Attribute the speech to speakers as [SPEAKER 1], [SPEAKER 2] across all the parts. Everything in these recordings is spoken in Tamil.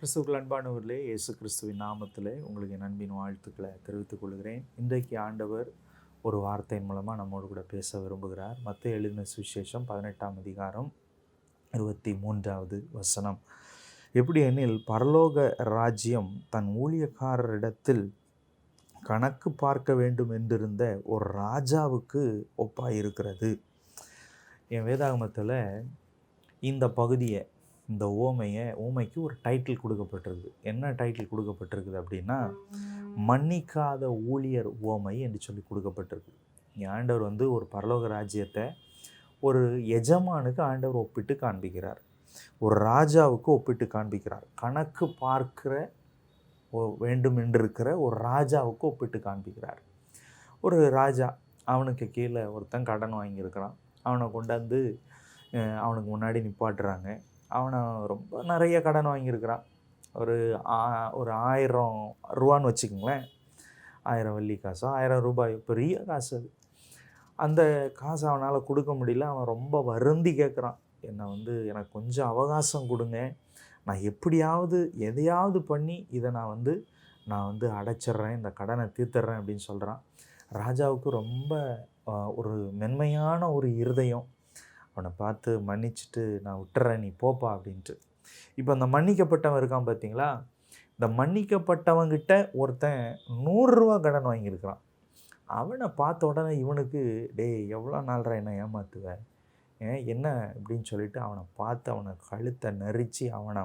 [SPEAKER 1] கிறிஸ்துவுக்குள் அன்பானவர்களே, இயேசு கிறிஸ்துவின் நாமத்திலே உங்களுக்கு என் அன்பின் வாழ்த்துக்களை தெரிவித்துக் கொள்கிறேன். இன்றைக்கு ஆண்டவர் ஒரு வார்த்தையின் மூலமாக நம்மோடு கூட பேச விரும்புகிறார். மத்தேயு எழுதின சுவிசேஷம் 18ஆம் அதிகாரம் 23வது வசனம். எப்படி எனில், பரலோக ராஜ்யம் தன் ஊழியக்காரரிடத்தில் கணக்கு பார்க்க வேண்டும் என்றிருந்த ஒரு ராஜாவுக்கு ஒப்பாயிருக்கிறது. என் வேதாகமத்தில் இந்த பகுதியை, இந்த ஊமைக்கு ஒரு டைட்டில் கொடுக்கப்பட்டிருக்கு. என்ன டைட்டில் கொடுக்கப்பட்டிருக்குது அப்படின்னா, மன்னிக்காத ஊழியர் ஊமை என்று சொல்லி கொடுக்கப்பட்டிருக்கு. ஆண்டவர் ஒரு பரலோக ராஜ்யத்தை ஒரு எஜமானுக்கு ஆண்டவர் ஒப்பிட்டு காண்பிக்கிறார், ஒரு ராஜாவுக்கு ஒப்பிட்டு காண்பிக்கிறார். கணக்கு பார்க்கிற வேண்டும் என்றிருக்கிற ஒரு ராஜாவுக்கு ஒப்பிட்டு காண்பிக்கிறார். ஒரு ராஜா, அவனுக்கு கீழே ஒருத்தன் கடன் வாங்கியிருக்கிறான். அவனை கொண்டாந்து அவனுக்கு முன்னாடி நிப்பாட்டுறாங்க. அவனை ரொம்ப நிறைய கடன் வாங்கியிருக்கிறான். ஒரு 1000 ரூபான்னு வச்சுக்கோங்களேன். 1000 வெள்ளி காசோ 1000 ரூபாய், பெரிய காசு அது. அந்த காசை அவனால் கொடுக்க முடியல. அவன் ரொம்ப வருந்தி கேட்குறான், எனக்கு கொஞ்சம் அவகாசம் கொடுங்க, நான் எப்படியாவது எதையாவது பண்ணி இதை நான் அடைச்சிட்றேன், இந்த கடனை தீர்த்துறேன் அப்படின்னு சொல்கிறான். ராஜாவுக்கு ரொம்ப ஒரு மென்மையான ஒரு இருதயம். அவனை பார்த்து மன்னிச்சுட்டு, நான் விட்டுறேன், நீ போப்பா அப்படின்ட்டு. இப்போ அந்த மன்னிக்கப்பட்டவன் இருக்கான் பார்த்தீங்களா, இந்த மன்னிக்கப்பட்டவங்கிட்ட ஒருத்தன் 100 ரூபா கடன் வாங்கியிருக்கிறான். அவனை பார்த்த உடனே இவனுக்கு, டேய் எவ்வளோ நாள்ரா என்ன ஏமாத்துவேன், என்ன அப்படின்னு சொல்லிட்டு அவனை பார்த்து அவனை கழுத்தை நெரிச்சு அவனை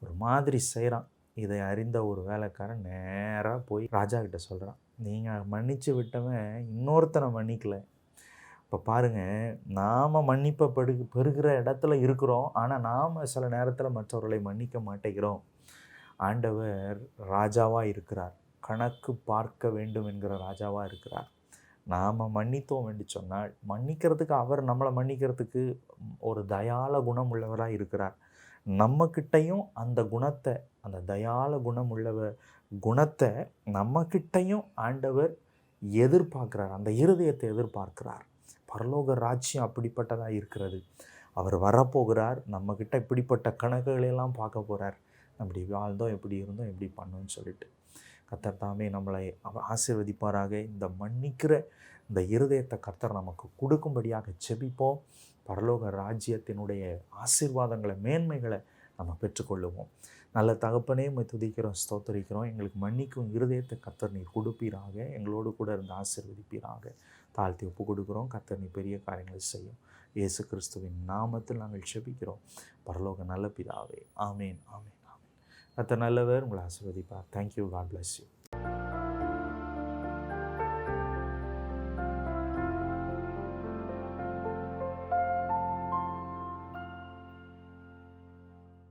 [SPEAKER 1] ஒரு மாதிரி செய்கிறான். இதை அறிந்த ஒரு வேலைக்காரன் நேராக போய் ராஜா கிட்ட சொல்கிறான், நீங்கள் மன்னிச்சு விட்டவன் இன்னொருத்தனை மன்னிக்கல. இப்போ பாருங்கள், நாம் மன்னிப்பை பெறுகிற இடத்துல இருக்கிறோம், ஆனால் நாம் சில நேரத்தில் மற்றவர்களை மன்னிக்க மாட்டேங்கிறோம். ஆண்டவர் ராஜாவாக இருக்கிறார், கணக்கு பார்க்க வேண்டும் என்கிற ராஜாவாக இருக்கிறார். நாம் மன்னித்தோம் என்று சொன்னால், மன்னிக்கிறதுக்கு அவர் நம்மளை மன்னிக்கிறதுக்கு ஒரு தயால குணம் உள்ளவராக இருக்கிறார். நம்மக்கிட்டையும் அந்த குணத்தை, அந்த தயால குணம் குணத்தை நம்மக்கிட்டையும் ஆண்டவர் எதிர்பார்க்கிறார், அந்த இருதயத்தை எதிர்பார்க்கிறார். பரலோக ராஜ்யம் அப்படிப்பட்டதாக இருக்கிறது. அவர் வரப்போகிறார், நம்மக்கிட்ட இப்படிப்பட்ட கணக்குகளையெல்லாம் பார்க்க போகிறார். அப்படி வாழ்ந்தோம், எப்படி இருந்தோம், எப்படி பண்ணோன்னு சொல்லிட்டு. கர்த்தர் தாமே நம்மளை ஆசீர்வதிப்பாராக. இந்த மன்னிக்கிற இந்த இருதயத்தை கர்த்தர் நமக்கு கொடுக்கும்படியாக ஜெபிப்போம். பரலோக ராஜ்யத்தினுடைய ஆசீர்வாதங்களை, மேன்மைகளை நம்ம பெற்றுக்கொள்ளுவோம். நல்ல தகப்பனே, உம்மை துதிக்கிறோம், ஸ்தோத்தரிக்கிறோம். எங்களுக்கு மன்னிக்கும் இருதயத்தை கர்த்தர் நீர் கொடுப்பீராக, எங்களோடு கூட இருந்து ஆசீர்வதிப்பீராக. தாழ்த்தி ஒப்பு கொடுக்குறோம். கர்த்தர் நீ பெரிய காரியங்களை செய்யும். இயேசு கிறிஸ்துவின் நாமத்தில் நாங்கள் ஜெபிக்கிறோம் பரலோக நல்ல பிதாவே. ஆமேன், ஆமேன், ஆமேன். கர்த்தர் நல்லவர், உங்களை ஆசீர்வதிப்பார். தேங்க்யூ. God bless you.